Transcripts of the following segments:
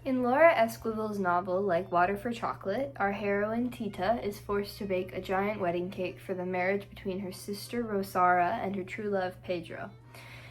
In Laura Esquivel's novel, Like Water for Chocolate, our heroine Tita is forced to bake a giant wedding cake for the marriage between her sister Rosara and her true love Pedro.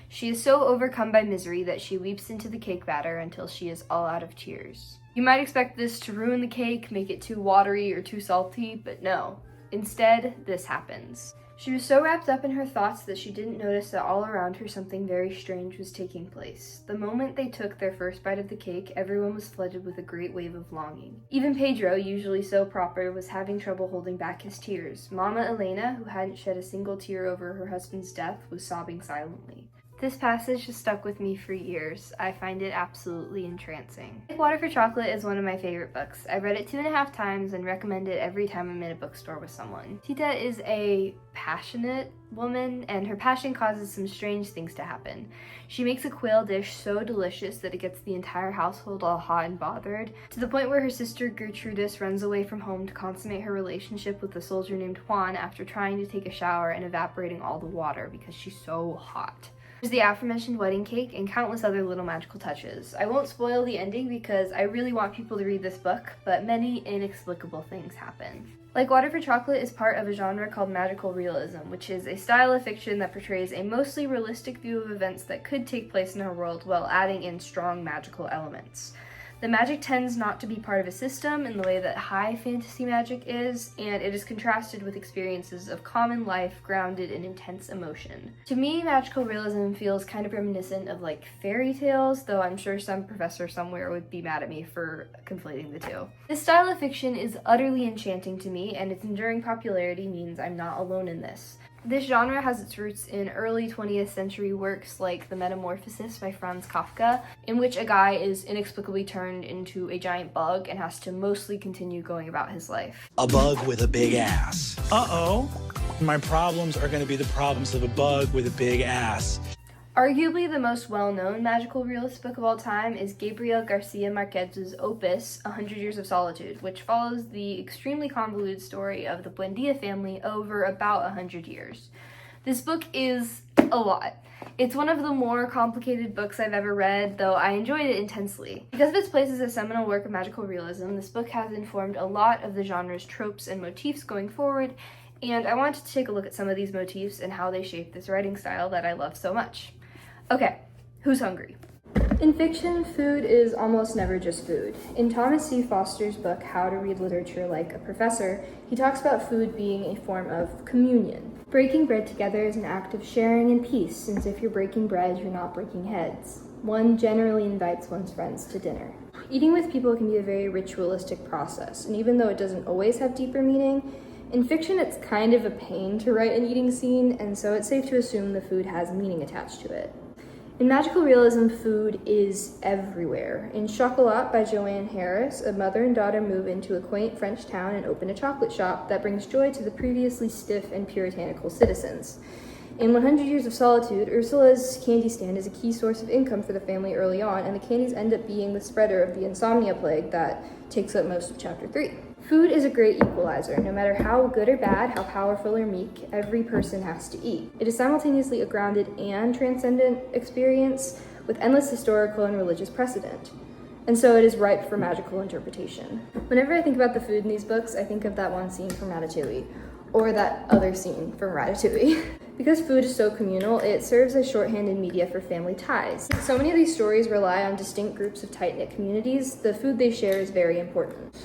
She is so overcome by misery that she weeps into the cake batter until she is all out of tears. You might expect this to ruin the cake, make it too watery or too salty, but no. Instead, this happens. She was so wrapped up in her thoughts that she didn't notice that all around her something very strange was taking place. The moment they took their first bite of the cake, everyone was flooded with a great wave of longing. Even Pedro, usually so proper, was having trouble holding back his tears. Mama Elena, who hadn't shed a single tear over her husband's death, was sobbing silently. This passage has stuck with me for years. I find it absolutely entrancing. Like Water for Chocolate is one of my favorite books. I've read it 2.5 times and recommend it every time I'm in a bookstore with someone. Tita is a passionate woman, and her passion causes some strange things to happen. She makes a quail dish so delicious that it gets the entire household all hot and bothered, to the point where her sister Gertrudis runs away from home to consummate her relationship with a soldier named Juan after trying to take a shower and evaporating all the water because she's so hot. There's the aforementioned wedding cake and countless other little magical touches. I won't spoil the ending because I really want people to read this book, but many inexplicable things happen. Like Water for Chocolate is part of a genre called magical realism, which is a style of fiction that portrays a mostly realistic view of events that could take place in our world while adding in strong magical elements. The magic tends not to be part of a system in the way that high fantasy magic is, and it is contrasted with experiences of common life grounded in intense emotion. To me, magical realism feels kind of reminiscent of like fairy tales, though I'm sure some professor somewhere would be mad at me for conflating the two. This style of fiction is utterly enchanting to me, and its enduring popularity means I'm not alone in this. This genre has its roots in early 20th century works like The Metamorphosis by Franz Kafka, in which a guy is inexplicably turned into a giant bug and has to mostly continue going about his life. A bug with a big ass. Uh-oh. My problems are going to be the problems of a bug with a big ass. Arguably the most well-known magical realist book of all time is Gabriel Garcia Marquez's opus, 100 Years of Solitude, which follows the extremely convoluted story of the Buendia family over about 100 years. This book is a lot. It's one of the more complicated books I've ever read, though I enjoyed it intensely. Because of its place as a seminal work of magical realism, this book has informed a lot of the genre's tropes and motifs going forward, and I wanted to take a look at some of these motifs and how they shape this writing style that I love so much. Okay, who's hungry? In fiction, food is almost never just food. In Thomas C. Foster's book, How to Read Literature Like a Professor, he talks about food being a form of communion. Breaking bread together is an act of sharing in peace, since if you're breaking bread, you're not breaking heads. One generally invites one's friends to dinner. Eating with people can be a very ritualistic process, and even though it doesn't always have deeper meaning, in fiction it's kind of a pain to write an eating scene, and so it's safe to assume the food has meaning attached to it. In magical realism, food is everywhere. In Chocolat by Joanne Harris, a mother and daughter move into a quaint French town and open a chocolate shop that brings joy to the previously stiff and puritanical citizens. In 100 Years of Solitude, Ursula's candy stand is a key source of income for the family early on, and the candies end up being the spreader of the insomnia plague that takes up most of chapter 3. Food is a great equalizer. No matter how good or bad, how powerful or meek, every person has to eat. It is simultaneously a grounded and transcendent experience with endless historical and religious precedent. And so it is ripe for magical interpretation. Whenever I think about the food in these books, I think of that one scene from Ratatouille, or that other scene from Ratatouille. Because food is so communal, it serves as shorthand in media for family ties. So many of these stories rely on distinct groups of tight-knit communities. The food they share is very important.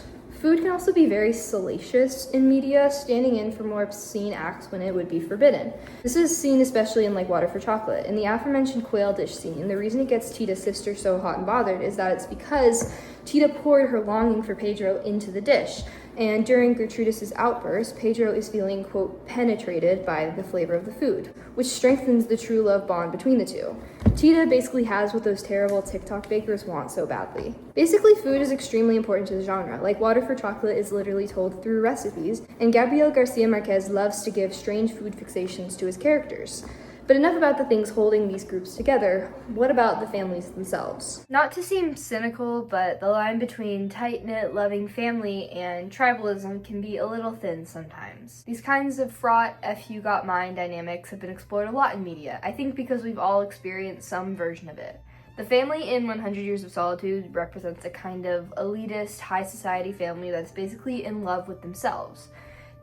Food can also be very salacious in media, standing in for more obscene acts when it would be forbidden. This is seen especially in Like Water for Chocolate. In the aforementioned quail dish scene, the reason it gets Tita's sister so hot and bothered is that it's because Tita poured her longing for Pedro into the dish. And during Gertrudis' outburst, Pedro is feeling, quote, penetrated by the flavor of the food, which strengthens the true love bond between the two. Tita basically has what those terrible TikTok bakers want so badly. Basically, food is extremely important to the genre. Like Water for Chocolate is literally told through recipes, and Gabriel Garcia Marquez loves to give strange food fixations to his characters. But enough about the things holding these groups together. What about the families themselves? Not to seem cynical, but the line between tight-knit, loving family and tribalism can be a little thin sometimes. These kinds of fraught, F you got mine dynamics have been explored a lot in media, I think because we've all experienced some version of it. The family in 100 Years of Solitude represents a kind of elitist, high society family that's basically in love with themselves.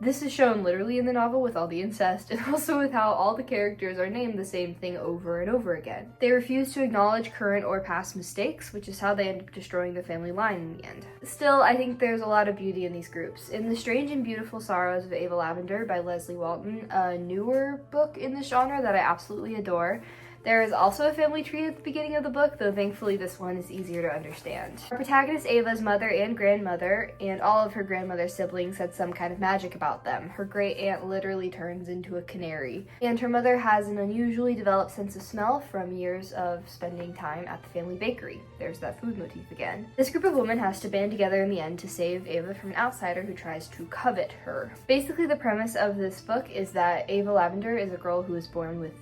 This is shown literally in the novel with all the incest, and also with how all the characters are named the same thing over and over again. They refuse to acknowledge current or past mistakes, which is how they end up destroying the family line in the end. Still, I think there's a lot of beauty in these groups. In The Strange and Beautiful Sorrows of Ava Lavender by Leslye Walton, a newer book in this genre that I absolutely adore, there is also a family tree at the beginning of the book, though thankfully this one is easier to understand. Our protagonist Ava's mother and grandmother, and all of her grandmother's siblings, had some kind of magic about them. Her great aunt literally turns into a canary, and her mother has an unusually developed sense of smell from years of spending time at the family bakery. There's that food motif again. This group of women has to band together in the end to save Ava from an outsider who tries to covet her. Basically, the premise of this book is that Ava Lavender is a girl who is born with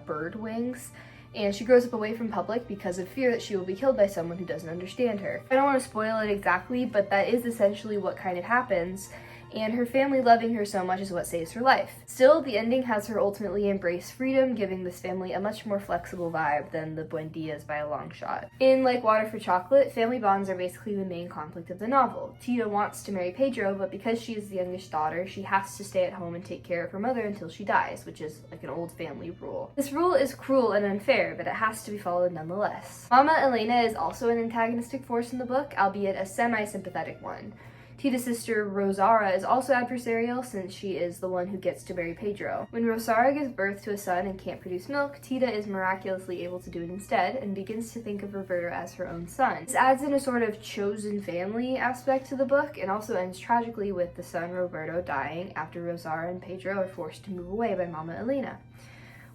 bird wings, and she grows up away from public because of fear that she will be killed by someone who doesn't understand her. I don't want to spoil it exactly, but that is essentially what kind of happens, and her family loving her so much is what saves her life. Still, the ending has her ultimately embrace freedom, giving this family a much more flexible vibe than the Buendias by a long shot. In Like Water for Chocolate, family bonds are basically the main conflict of the novel. Tita wants to marry Pedro, but because she is the youngest daughter, she has to stay at home and take care of her mother until she dies, which is like an old family rule. This rule is cruel and unfair, but it has to be followed nonetheless. Mama Elena is also an antagonistic force in the book, albeit a semi-sympathetic one. Tita's sister Rosara is also adversarial since she is the one who gets to marry Pedro. When Rosara gives birth to a son and can't produce milk, Tita is miraculously able to do it instead and begins to think of Roberto as her own son. This adds in a sort of chosen family aspect to the book and also ends tragically with the son Roberto dying after Rosara and Pedro are forced to move away by Mama Elena.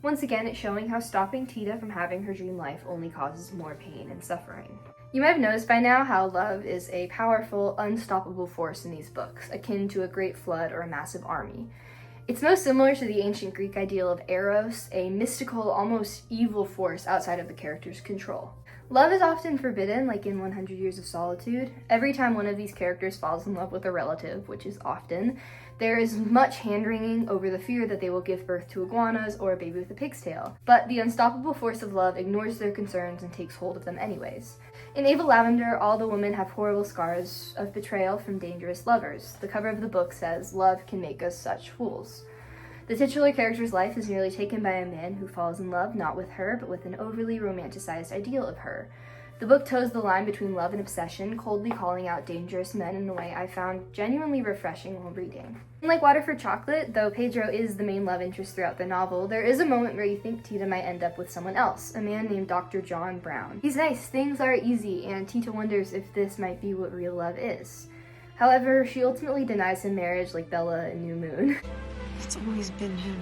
Once again, it's showing how stopping Tita from having her dream life only causes more pain and suffering. You might have noticed by now how love is a powerful, unstoppable force in these books, akin to a great flood or a massive army. It's most similar to the ancient Greek ideal of Eros, a mystical, almost evil force outside of the character's control. Love is often forbidden, like in 100 Years of Solitude. Every time one of these characters falls in love with a relative, which is often, there is much hand-wringing over the fear that they will give birth to iguanas or a baby with a pig's tail. But the unstoppable force of love ignores their concerns and takes hold of them anyways. In Ava Lavender, all the women have horrible scars of betrayal from dangerous lovers. The cover of the book says, "Love can make us such fools." The titular character's life is nearly taken by a man who falls in love not with her, but with an overly romanticized ideal of her. The book toes the line between love and obsession, coldly calling out dangerous men in a way I found genuinely refreshing while reading. In Like Water for Chocolate, though Pedro is the main love interest throughout the novel, there is a moment where you think Tita might end up with someone else, a man named Dr. John Brown. He's nice, things are easy, and Tita wonders if this might be what real love is. However, she ultimately denies him marriage like Bella in New Moon. It's always been him.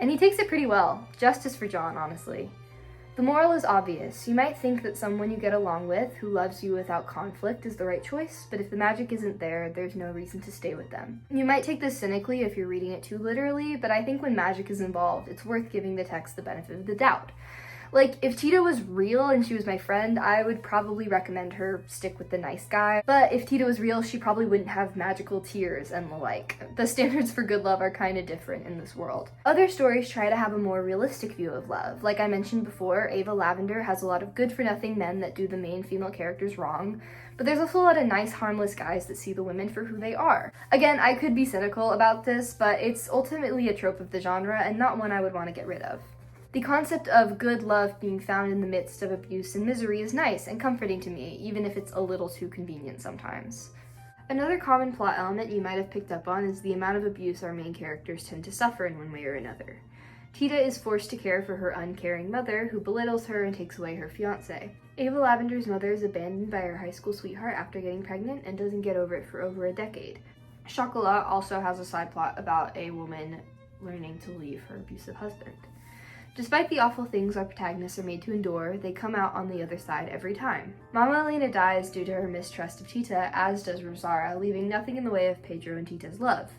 And he takes it pretty well. Justice for John, honestly. The moral is obvious. You might think that someone you get along with, who loves you without conflict, is the right choice, but if the magic isn't there, there's no reason to stay with them. You might take this cynically if you're reading it too literally, but I think when magic is involved, it's worth giving the text the benefit of the doubt. Like, if Tita was real and she was my friend, I would probably recommend her stick with the nice guy. But if Tita was real, she probably wouldn't have magical tears and the like. The standards for good love are kind of different in this world. Other stories try to have a more realistic view of love. Like I mentioned before, Ava Lavender has a lot of good-for-nothing men that do the main female characters wrong. But there's also a lot of nice, harmless guys that see the women for who they are. Again, I could be cynical about this, but it's ultimately a trope of the genre and not one I would want to get rid of. The concept of good love being found in the midst of abuse and misery is nice and comforting to me, even if it's a little too convenient sometimes. Another common plot element you might have picked up on is the amount of abuse our main characters tend to suffer in one way or another. Tita is forced to care for her uncaring mother, who belittles her and takes away her fiancé. Ava Lavender's mother is abandoned by her high school sweetheart after getting pregnant and doesn't get over it for over a decade. Chocolat also has a side plot about a woman learning to leave her abusive husband. Despite the awful things our protagonists are made to endure, they come out on the other side every time. Mama Elena dies due to her mistrust of Tita, as does Rosara, leaving nothing in the way of Pedro and Tita's love.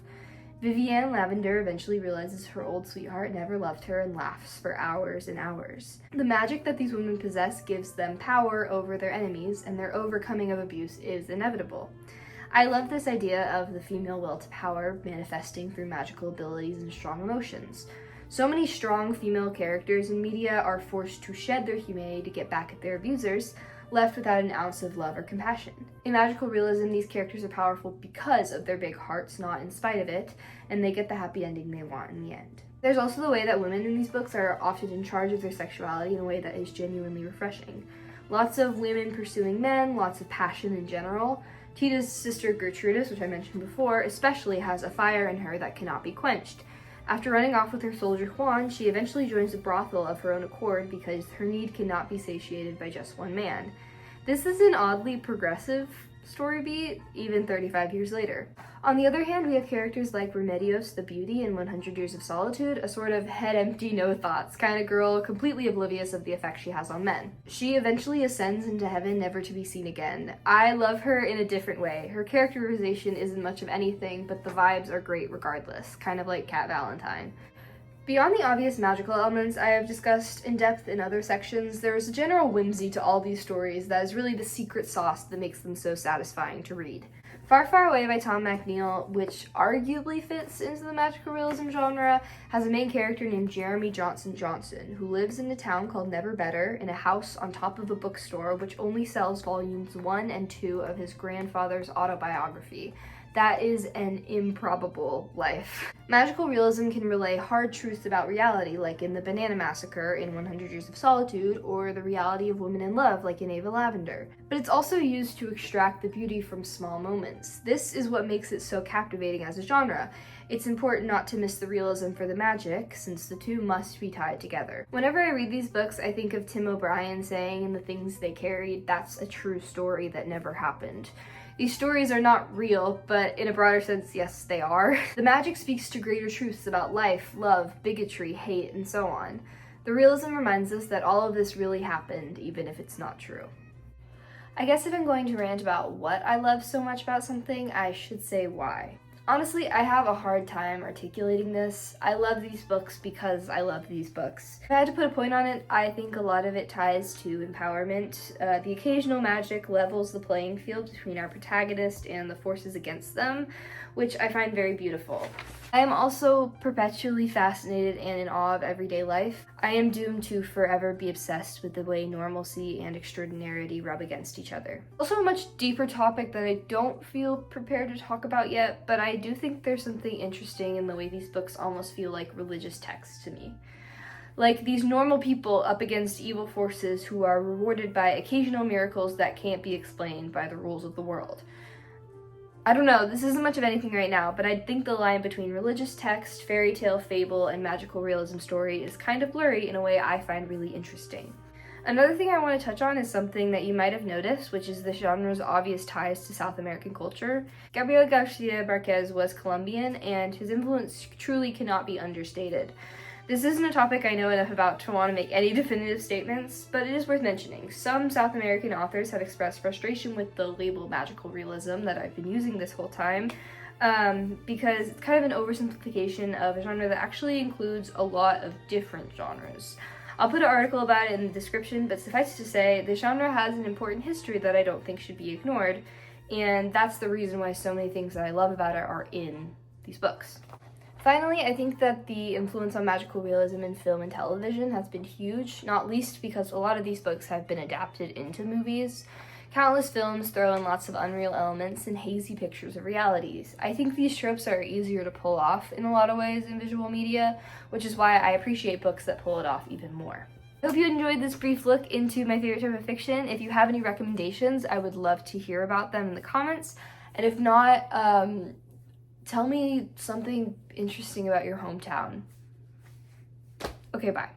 Vivienne Lavender eventually realizes her old sweetheart never loved her and laughs for hours and hours. The magic that these women possess gives them power over their enemies, and their overcoming of abuse is inevitable. I love this idea of the female will to power manifesting through magical abilities and strong emotions. So many strong female characters in media are forced to shed their humanity to get back at their abusers, left without an ounce of love or compassion. In magical realism, these characters are powerful because of their big hearts, not in spite of it, and they get the happy ending they want in the end. There's also the way that women in these books are often in charge of their sexuality in a way that is genuinely refreshing. Lots of women pursuing men, lots of passion in general. Tita's sister Gertrudis, which I mentioned before, especially has a fire in her that cannot be quenched. After running off with her soldier Juan, she eventually joins a brothel of her own accord because her need cannot be satiated by just one man. This is an oddly progressive story beat, even 35 years later. On the other hand, we have characters like Remedios the Beauty in 100 Years of Solitude, a sort of head empty, no thoughts kind of girl, completely oblivious of the effect she has on men. She eventually ascends into heaven, never to be seen again. I love her in a different way. Her characterization isn't much of anything, but the vibes are great regardless, kind of like Cat Valentine. Beyond the obvious magical elements I have discussed in depth in other sections, there is a general whimsy to all these stories that is really the secret sauce that makes them so satisfying to read. Far, Far Away by Tom Macneal, which arguably fits into the magical realism genre, has a main character named Jeremy Johnson, who lives in a town called Never Better in a house on top of a bookstore which only sells volumes 1 and 2 of his grandfather's autobiography. That is an improbable life. Magical realism can relay hard truths about reality, like in The Banana Massacre in 100 Years of Solitude, or the reality of women in love, like in Lavender. But it's also used to extract the beauty from small moments. This is what makes it so captivating as a genre. It's important not to miss the realism for the magic, since the two must be tied together. Whenever I read these books, I think of Tim O'Brien saying in The Things They Carried, that's a true story that never happened. These stories are not real, but in a broader sense, yes, they are. The magic speaks to greater truths about life, love, bigotry, hate, and so on. The realism reminds us that all of this really happened, even if it's not true. I guess if I'm going to rant about what I love so much about something, I should say why. Honestly, I have a hard time articulating this. I love these books because I love these books. If I had to put a point on it, I think a lot of it ties to empowerment. The occasional magic levels the playing field between our protagonist and the forces against them, which I find very beautiful. I am also perpetually fascinated and in awe of everyday life. I am doomed to forever be obsessed with the way normalcy and extraordinarity rub against each other. Also a much deeper topic that I don't feel prepared to talk about yet, but I do think there's something interesting in the way these books almost feel like religious texts to me. Like these normal people up against evil forces who are rewarded by occasional miracles that can't be explained by the rules of the world. I don't know, this isn't much of anything right now, but I think the line between religious text, fairy tale, fable, and magical realism story is kind of blurry in a way I find really interesting. Another thing I want to touch on is something that you might have noticed, which is the genre's obvious ties to South American culture. Gabriel Garcia Marquez was Colombian, and his influence truly cannot be understated. This isn't a topic I know enough about to want to make any definitive statements, but it is worth mentioning. Some South American authors have expressed frustration with the label magical realism that I've been using this whole time, because it's kind of an oversimplification of a genre that actually includes a lot of different genres. I'll put an article about it in the description, but suffice to say, the genre has an important history that I don't think should be ignored, and that's the reason why so many things that I love about it are in these books. Finally, I think that the influence on magical realism in film and television has been huge, not least because a lot of these books have been adapted into movies. Countless films throw in lots of unreal elements and hazy pictures of realities. I think these tropes are easier to pull off in a lot of ways in visual media, which is why I appreciate books that pull it off even more. I hope you enjoyed this brief look into my favorite type of fiction. If you have any recommendations, I would love to hear about them in the comments. And if not, tell me something interesting about your hometown. Okay, bye.